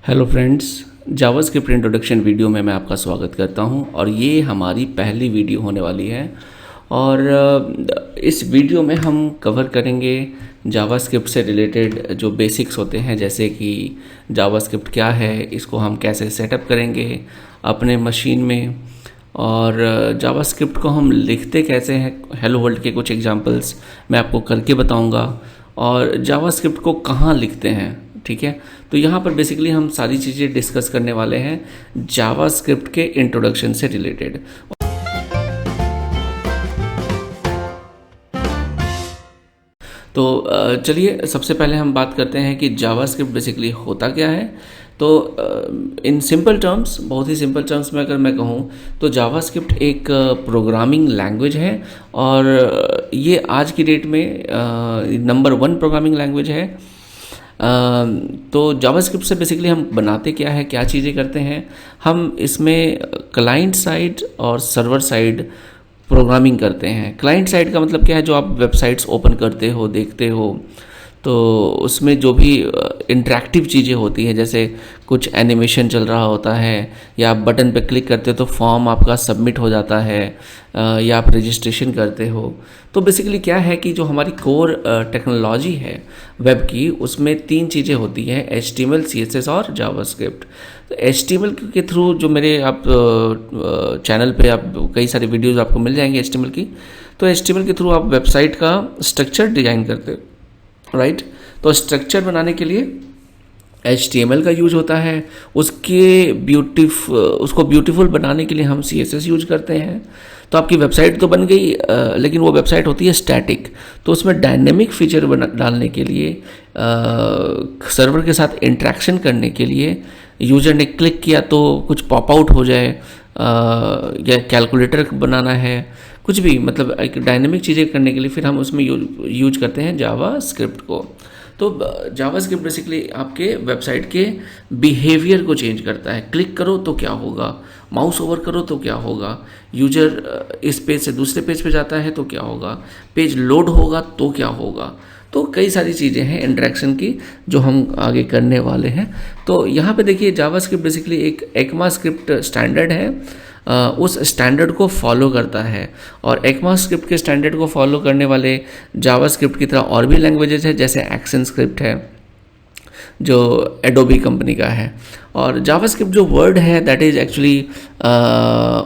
Hello friends, JavaScript introduction video में मैं आपका स्वागत करता हूं और ये हमारी पहली वीडियो होने वाली है। और इस वीडियो में हम कवर करेंगे जावास्क्रिप्ट से रिलेटेड जो बेसिक्स होते हैं, जैसे कि जावास्क्रिप्ट क्या है, इसको हम कैसे सेटअप करेंगे अपने मशीन में, और जावास्क्रिप्ट को हम लिखते कैसे हैं। हेलो वर्ल्ड के कुछ एग्जांपल्स मैं आपको करके बताऊंगा, और जावास्क्रिप्ट को कहाँ लिखते हैं, ठीक है। तो यहाँ पर बेसिकली हम सारी चीज़ें डिस्कस करने वाले हैं जावास्क्रिप्ट के इंट्रोडक्शन से रिलेटेड। तो चलिए सबसे पहले हम बात करते हैं कि जावास्क्रिप्ट बेसिकली होता क्या है। तो इन सिंपल टर्म्स, बहुत ही सिंपल टर्म्स में अगर मैं कहूँ तो जावास्क्रिप्ट एक प्रोग्रामिंग लैंग्वेज है, और ये आज की डेट में नंबर 1 प्रोग्रामिंग लैंग्वेज है। तो जावास्क्रिप्ट से बेसिकली हम बनाते क्या है, क्या चीज़ें करते हैं। हम इसमें क्लाइंट साइड और सर्वर साइड प्रोग्रामिंग करते हैं। क्लाइंट साइड का मतलब क्या है, जो आप वेबसाइट्स ओपन करते हो, देखते हो, तो उसमें जो भी इंटरेक्टिव चीज़ें होती हैं, जैसे कुछ एनिमेशन चल रहा होता है, या आप बटन पे क्लिक करते हो तो फॉर्म आपका सबमिट हो जाता है, या आप रजिस्ट्रेशन करते हो। तो बेसिकली क्या है कि जो हमारी कोर टेक्नोलॉजी है वेब की, उसमें 3 चीज़ें होती हैं: HTML, CSS और जावास्क्रिप्ट। तो HTML के थ्रू जो मेरे आप चैनल पे आप कई सारे वीडियोस आपको मिल जाएंगे HTML की। तो HTML के थ्रू आप वेबसाइट का स्ट्रक्चर डिज़ाइन करते हो, राइट। तो स्ट्रक्चर बनाने के लिए HTML का यूज होता है। उसको ब्यूटीफुल बनाने के लिए हम CSS यूज करते हैं। तो आपकी वेबसाइट तो बन गई, लेकिन वो वेबसाइट होती है स्टैटिक। तो उसमें डायनेमिक फीचर डालने के लिए, सर्वर के साथ इंटरेक्शन करने के लिए, यूजर ने क्लिक किया तो कुछ पॉप आउट हो जाए, या कैलकुलेटर बनाना है, कुछ भी, मतलब एक डायनेमिक चीज़ें करने के लिए फिर हम उसमें यूज करते हैं जावास्क्रिप्ट को। तो जावास्क्रिप्ट बेसिकली आपके वेबसाइट के बिहेवियर को चेंज करता है। क्लिक करो तो क्या होगा, माउस ओवर करो तो क्या होगा, यूजर इस पेज से दूसरे पेज पे जाता है तो क्या होगा, पेज लोड होगा तो क्या होगा। तो कई सारी चीज़ें हैं इंटरेक्शन की जो हम आगे करने वाले हैं। तो यहाँ पे देखिए, जावास्क्रिप्ट बेसिकली एक ECMAScript स्टैंडर्ड है, उस स्टैंडर्ड को फॉलो करता है। और ECMAScript के स्टैंडर्ड को फॉलो करने वाले जावास्क्रिप्ट की तरह और भी लैंग्वेजेस है, जैसे ActionScript है जो एडोबी कंपनी का है। और जावास्क्रिप्ट जो वर्ड है that is actually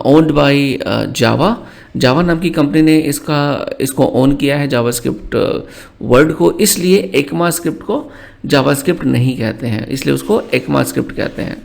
owned by Java नाम की कंपनी ने इसको ओन किया है, जावास्क्रिप्ट वर्ड को। इसलिए ECMAScript को जावास्क्रिप्ट नहीं कहते हैं, इसलिए उसको ECMAScript कहते हैं।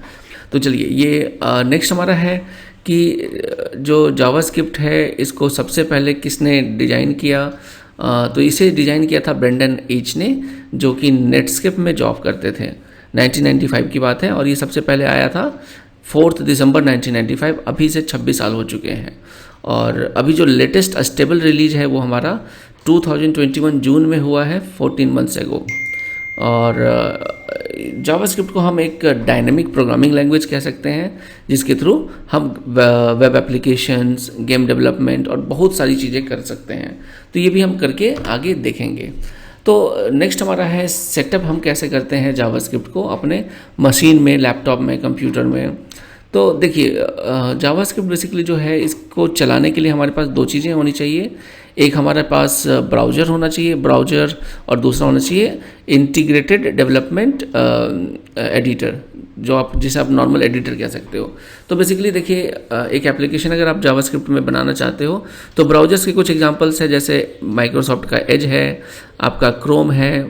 तो चलिए, ये नेक्स्ट हमारा है कि जो जावास्क्रिप्ट है इसको सबसे पहले किसने डिज़ाइन किया। तो इसे डिज़ाइन किया था ब्रेंडन एच ने, जो कि नेटस्केप में जॉब करते थे। 1995 की बात है, और ये सबसे पहले आया था 4 दिसंबर 1995। अभी से 26 साल हो चुके हैं। और अभी जो लेटेस्ट स्टेबल रिलीज है वो हमारा 2021 जून में हुआ है, 14 मंथ्स एगो। और जावास्क्रिप्ट को हम एक डायनेमिक प्रोग्रामिंग लैंग्वेज कह सकते हैं, जिसके थ्रू हम वेब एप्लीकेशंस, गेम डेवलपमेंट और बहुत सारी चीज़ें कर सकते हैं। तो ये भी हम करके आगे देखेंगे। तो नेक्स्ट हमारा है सेटअप, हम कैसे करते हैं जावास्क्रिप्ट को अपने मशीन में, लैपटॉप में, कंप्यूटर में। तो देखिए, जावास्क्रिप्ट बेसिकली जो है, इसको चलाने के लिए हमारे पास 2 चीज़ें होनी चाहिए। एक हमारे पास ब्राउज़र होना चाहिए, ब्राउज़र, और दूसरा होना चाहिए इंटीग्रेटेड डेवलपमेंट एडिटर, जिसे आप नॉर्मल एडिटर कह सकते हो। तो बेसिकली देखिए, एक एप्लीकेशन अगर आप जावास्क्रिप्ट में बनाना चाहते हो तो ब्राउज़र्स के कुछ एग्जांपल्स है, जैसे माइक्रोसॉफ्ट का एज है, आपका क्रोम है,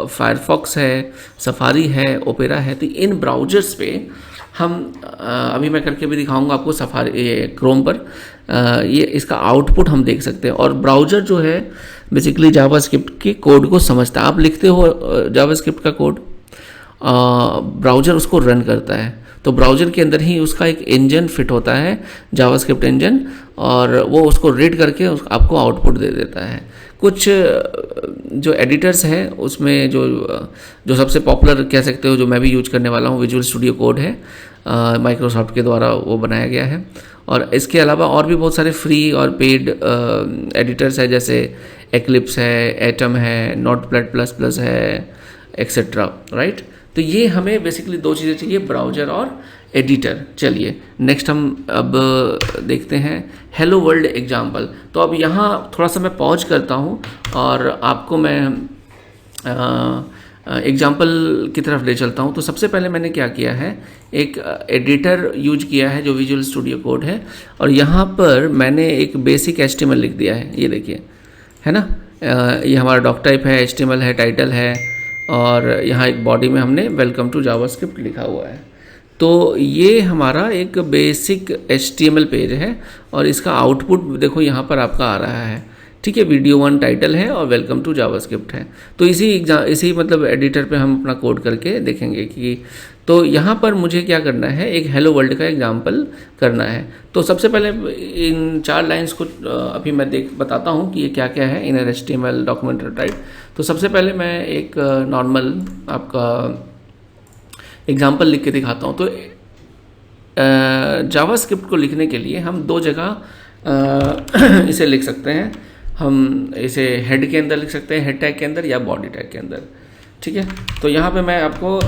फायरफॉक्स है, सफारी है, ओपेरा है। तो इन ब्राउज़र्स पे हम अभी मैं करके भी दिखाऊंगा आपको सफारी, क्रोम पर ये इसका आउटपुट हम देख सकते हैं। और ब्राउज़र जो है बेसिकली जावास्क्रिप्ट के कोड को समझता है। आप लिखते हो जावास्क्रिप्ट का कोड, ब्राउज़र उसको रन करता है। तो ब्राउज़र के अंदर ही उसका एक इंजन फिट होता है, जावास्क्रिप्ट इंजन, और वो उसको रीड करके आपको आउटपुट दे देता है। कुछ जो एडिटर्स हैं उसमें जो सबसे पॉपुलर कह सकते हो, जो मैं भी यूज करने वाला हूँ, विजुअल स्टूडियो कोड है, माइक्रोसॉफ्ट के द्वारा वो बनाया गया है। और इसके अलावा और भी बहुत सारे फ्री और पेड एडिटर्स है, जैसे एक्लिप्स है, एटम है, नोटपैड प्लस प्लस है, एक्सेट्रा, राइट। तो ये हमें बेसिकली दो चीज़ें चाहिए, ब्राउज़र और एडिटर। चलिए नेक्स्ट हम अब देखते हैं हेलो वर्ल्ड एग्जाम्पल। तो अब यहाँ थोड़ा सा मैं पॉज करता हूँ और आपको मैं एग्जाम्पल की तरफ ले चलता हूँ। तो सबसे पहले मैंने क्या किया है, एक एडिटर यूज किया है जो विजुअल स्टूडियो कोड है, और यहाँ पर मैंने एक बेसिक HTML लिख दिया है, ये देखिए, है ना। ये हमारा डॉक टाइप है, HTML है, टाइटल है, और यहाँ एक बॉडी में हमने वेलकम टू जावास्क्रिप्ट लिखा हुआ है। तो ये हमारा एक बेसिक HTML पेज है और इसका आउटपुट देखो यहाँ पर आपका आ रहा है, ठीक है। वीडियो 1 टाइटल है और वेलकम टू जावास्क्रिप्ट है। तो इसी मतलब एडिटर पे हम अपना कोड करके देखेंगे कि तो यहाँ पर मुझे क्या करना है, एक हेलो वर्ल्ड का एग्जाम्पल करना है। तो सबसे पहले इन 4 लाइंस को अभी मैं बताता हूँ कि ये क्या क्या है, इनर HTML डॉक्यूमेंट टाइप। तो सबसे पहले मैं एक नॉर्मल आपका एग्जाम्पल लिख के दिखाता हूँ। तो जावास्क्रिप्ट को लिखने के लिए हम 2 जगह इसे लिख सकते हैं। हम इसे हेड के अंदर लिख सकते हैं, हेड टैग के अंदर, या बॉडी टैग के अंदर, ठीक है। तो यहाँ पे मैं आपको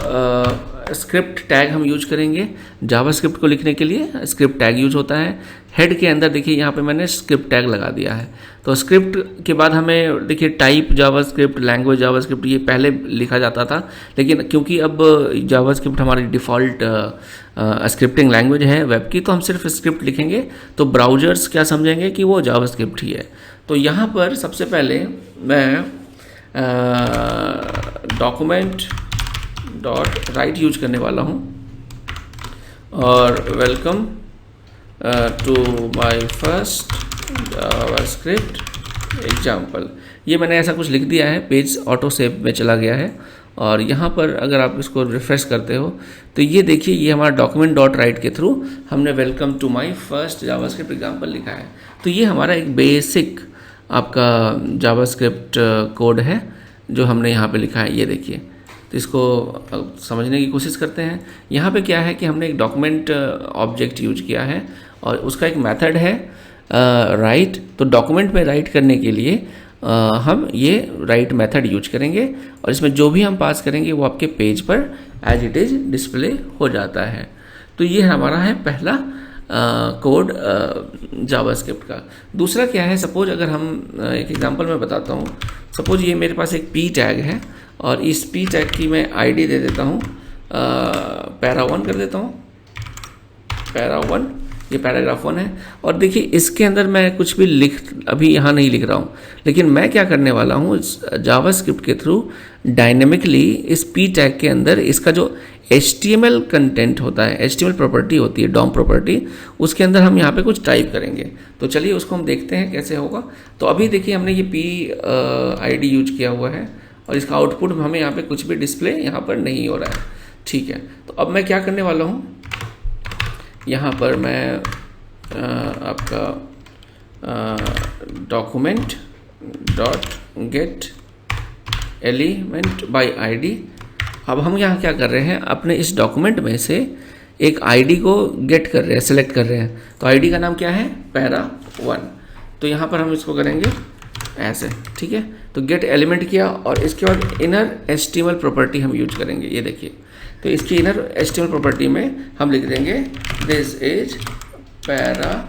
स्क्रिप्ट टैग हम यूज करेंगे जावास्क्रिप्ट को लिखने के लिए। स्क्रिप्ट टैग यूज होता है हेड के अंदर। देखिए यहाँ पे मैंने स्क्रिप्ट टैग लगा दिया है। तो स्क्रिप्ट के बाद हमें देखिए टाइप जावास्क्रिप्ट, लैंग्वेज जावास्क्रिप्ट, ये पहले लिखा जाता था, लेकिन क्योंकि अब जावास्क्रिप्ट हमारी डिफ़ॉल्ट स्क्रिप्टिंग लैंग्वेज है वेब की, तो हम सिर्फ स्क्रिप्ट लिखेंगे। तो ब्राउजर्स क्या समझेंगे कि वो जावास्क्रिप्ट ही है। तो यहाँ पर सबसे पहले मैं डॉक्यूमेंट डॉट राइट यूज करने वाला हूँ, और welcome to my first JavaScript example, ये मैंने ऐसा कुछ लिख दिया है। पेज ऑटो सेव में चला गया है, और यहाँ पर अगर आप इसको रिफ्रेश करते हो तो ये देखिए, ये हमारा डॉक्यूमेंट डॉट राइट के थ्रू हमने welcome to my first JavaScript example लिखा है। तो ये हमारा एक बेसिक आपका जावास्क्रिप्ट कोड है जो हमने यहाँ पे लिखा है, ये देखिए। तो इसको समझने की कोशिश करते हैं। यहाँ पे क्या है कि हमने एक डॉक्यूमेंट ऑब्जेक्ट यूज किया है और उसका एक मेथड है राइट। तो डॉक्यूमेंट में राइट करने के लिए हम ये राइट मेथड यूज करेंगे, और इसमें जो भी हम पास करेंगे वो आपके पेज पर एज इट इज़ डिस्प्ले हो जाता है। तो ये हमारा है पहला कोड जावास्क्रिप्ट का। दूसरा क्या है, सपोज अगर हम एक एग्जांपल में बताता हूँ। सपोज ये मेरे पास एक पी टैग है, और इस पी टैग की मैं आईडी दे देता हूँ, पैरा1 कर देता हूँ, पैरा1, ये पैराग्राफ 1 है। और देखिए इसके अंदर मैं कुछ भी अभी यहाँ नहीं लिख रहा हूँ, लेकिन मैं क्या करने वाला हूँ, जावास्क्रिप्ट के थ्रू डायनेमिकली इस पी टैग के अंदर इसका जो HTML कंटेंट होता है, HTML प्रॉपर्टी होती है, डॉम प्रॉपर्टी, उसके अंदर हम यहाँ पे कुछ टाइप करेंगे। तो चलिए उसको हम देखते हैं कैसे होगा। तो अभी देखिए हमने ये PID यूज किया हुआ है, और इसका आउटपुट हमें यहाँ पे कुछ भी डिस्प्ले यहाँ पर नहीं हो रहा है, ठीक है। तो अब मैं क्या करने वाला हूँ, यहाँ पर मैं आपका document dot gate element by ID। अब हम यहाँ क्या कर रहे हैं, अपने इस डॉक्यूमेंट में से एक आईडी को गेट कर रहे हैं, सेलेक्ट कर रहे हैं। तो आईडी का नाम क्या है, पैरा1। तो यहाँ पर हम इसको करेंगे ऐसे, ठीक है। तो गेट एलिमेंट किया, और इसके बाद इनर HTML प्रॉपर्टी हम यूज करेंगे, ये देखिए। तो इसकी इनर HTML प्रॉपर्टी में हम लिख देंगे दिस इज पैराग्राफ1,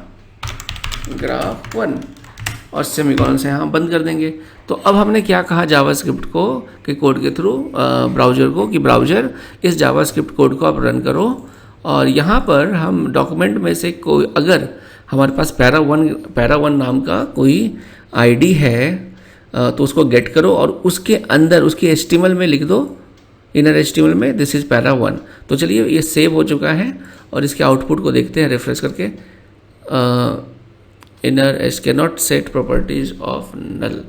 और सेमीकोलन से यहाँ बंद कर देंगे। तो अब हमने क्या कहा जावास्क्रिप्ट को के कोड के थ्रू ब्राउज़र को, कि ब्राउज़र इस जावास्क्रिप्ट कोड को आप रन करो, और यहाँ पर हम डॉक्यूमेंट में से कोई, अगर हमारे पास पैरा1 नाम का कोई आईडी है तो उसको गेट करो, और उसके अंदर उसकी HTML में लिख दो, इनर HTML में दिस इज़ पैरा1। तो चलिए ये सेव हो चुका है, और इसके आउटपुट को देखते हैं रिफ्रेश करके। Inner H can not set properties of null.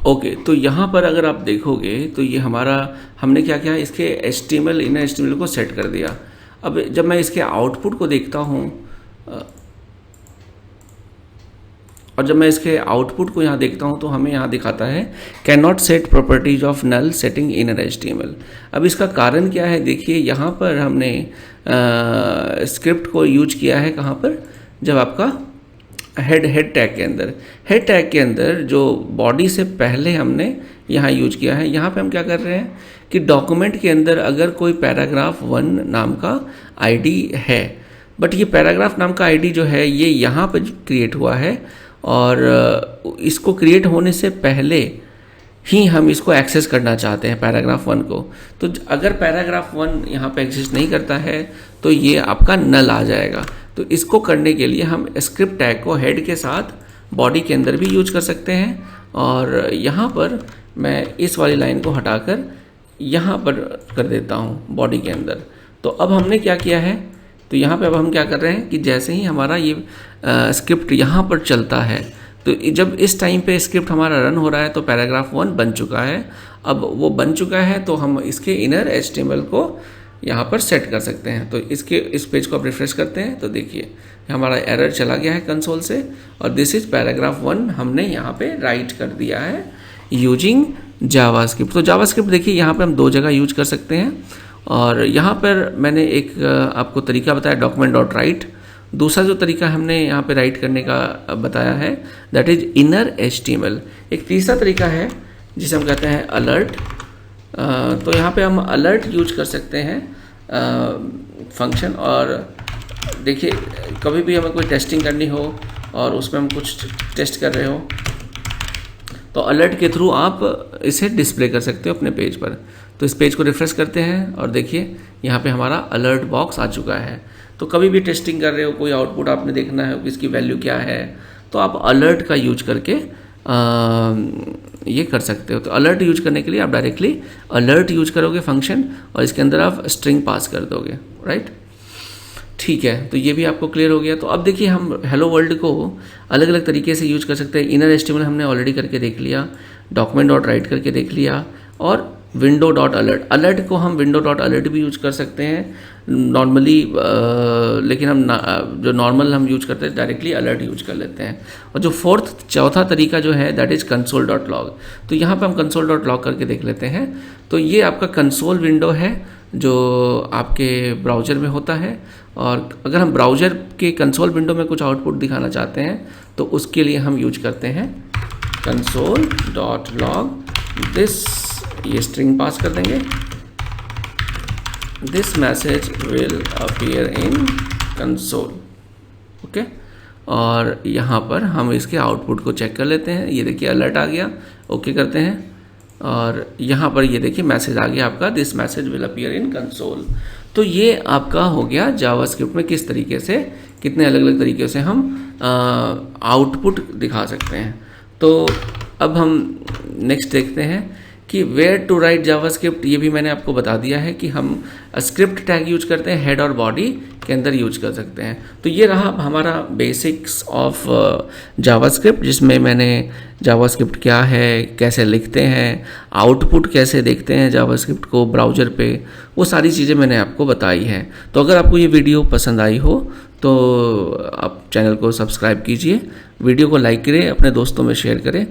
Okay, तो यहाँ पर अगर आप देखोगे तो ये हमारा, हमने क्या किया, इसके HTML इनर HTML को सेट कर दिया। अब जब मैं इसके आउटपुट को देखता हूँ, और जब मैं इसके आउटपुट को यहाँ देखता हूँ, तो हमें यहाँ दिखाता है can not set properties of null setting inner HTML। अब इसका कारण क्या है, देखिए यहाँ पर हमने स्क्रिप्ट को यूज किया है, कहाँ पर, जब आपका हेड टैग के अंदर जो बॉडी से पहले हमने यहाँ यूज किया है। यहाँ पे हम क्या कर रहे हैं कि डॉक्यूमेंट के अंदर अगर कोई पैराग्राफ 1 नाम का आईडी है, बट ये पैराग्राफ नाम का आईडी जो है ये यहाँ पर क्रिएट हुआ है और इसको क्रिएट होने से पहले ही हम इसको एक्सेस करना चाहते हैं पैराग्राफ 1 को। तो अगर पैराग्राफ 1 यहाँ पे एक्सेस नहीं करता है तो ये आपका नल आ जाएगा। तो इसको करने के लिए हम स्क्रिप्ट टैग को हेड के साथ बॉडी के अंदर भी यूज कर सकते हैं, और यहाँ पर मैं इस वाली लाइन को हटाकर यहाँ पर कर देता हूँ बॉडी के अंदर। तो अब हमने क्या किया है, तो यहाँ पे अब हम क्या कर रहे हैं कि जैसे ही हमारा ये स्क्रिप्ट यहाँ पर चलता है, तो जब इस टाइम पे स्क्रिप्ट हमारा रन हो रहा है तो पैराग्राफ 1 बन चुका है। अब वो बन चुका है तो हम इसके इनर HTML को यहाँ पर सेट कर सकते हैं। तो इस पेज को आप रिफ्रेश करते हैं तो देखिए हमारा एरर चला गया है कंसोल से, और दिस इज पैराग्राफ 1 हमने यहाँ पे राइट कर दिया है यूजिंग जावास्क्रिप्ट। तो जावास्क्रिप्ट देखिए यहाँ पर हम 2 जगह यूज कर सकते हैं, और यहाँ पर मैंने एक आपको तरीका बताया document.write। दूसरा जो तरीका हमने यहाँ पे राइट करने का बताया है दैट इज इनर HTML। एक तीसरा तरीका है जिसे हम कहते हैं अलर्ट। तो यहाँ पे हम अलर्ट यूज कर सकते हैं फंक्शन, और देखिए कभी भी हमें कोई टेस्टिंग करनी हो और उसमें हम कुछ टेस्ट कर रहे हो तो अलर्ट के थ्रू आप इसे डिस्प्ले कर सकते हो अपने पेज पर। तो इस पेज को रिफ्रेश करते हैं और देखिए यहाँ पे हमारा अलर्ट बॉक्स आ चुका है। तो कभी भी टेस्टिंग कर रहे हो, कोई आउटपुट आपने देखना है इसकी वैल्यू क्या है, तो आप अलर्ट का यूज करके ये कर सकते हो। तो अलर्ट यूज करने के लिए आप डायरेक्टली अलर्ट यूज करोगे फंक्शन, और इसके अंदर आप स्ट्रिंग पास कर दोगे, राइट। ठीक है, तो ये भी आपको क्लियर हो गया। तो अब देखिए हम हेलो वर्ल्ड को अलग अलग तरीके से यूज कर सकते हैं। इनर HTML हमने ऑलरेडी करके देख लिया, document.write करके देख लिया, और window.alert, अलर्ट को हम window.alert भी यूज कर सकते हैं नॉर्मली, लेकिन हम जो नॉर्मल हम यूज करते हैं डायरेक्टली अलर्ट यूज कर लेते हैं। और जो चौथा तरीका जो है दैट इज console.log। तो यहाँ पे हम console.log करके देख लेते हैं। तो ये आपका कंसोल विंडो है जो आपके ब्राउज़र में होता है, और अगर हम ब्राउज़र के कंसोल विंडो में कुछ आउटपुट दिखाना चाहते हैं तो उसके लिए हम यूज करते हैं console.log दिस, ये स्ट्रिंग पास कर देंगे, this message will appear in console, okay. और यहाँ पर हम इसके आउटपुट को चेक कर लेते हैं। ये देखिए अलर्ट आ गया, ओके करते हैं, और यहाँ पर ये देखिए मैसेज आ गया आपका, this message will appear in console. तो ये आपका हो गया जावास्क्रिप्ट में किस तरीके से, कितने अलग अलग तरीके से हम आउटपुट दिखा सकते हैं। तो अब हम नेक्स्ट देखते हैं कि वेयर टू राइट जावास्क्रिप्ट। ये भी मैंने आपको बता दिया है कि हम स्क्रिप्ट टैग यूज करते हैं, हेड और बॉडी के अंदर यूज कर सकते हैं। तो ये रहा हमारा बेसिक्स ऑफ जावास्क्रिप्ट, जिसमें मैंने जावास्क्रिप्ट क्या है, कैसे लिखते हैं, आउटपुट कैसे देखते हैं जावास्क्रिप्ट को ब्राउज़र पे, वो सारी चीज़ें मैंने आपको बताई हैं। तो अगर आपको ये वीडियो पसंद आई हो तो आप चैनल को सब्सक्राइब कीजिए, वीडियो को लाइक करें, अपने दोस्तों में शेयर करें,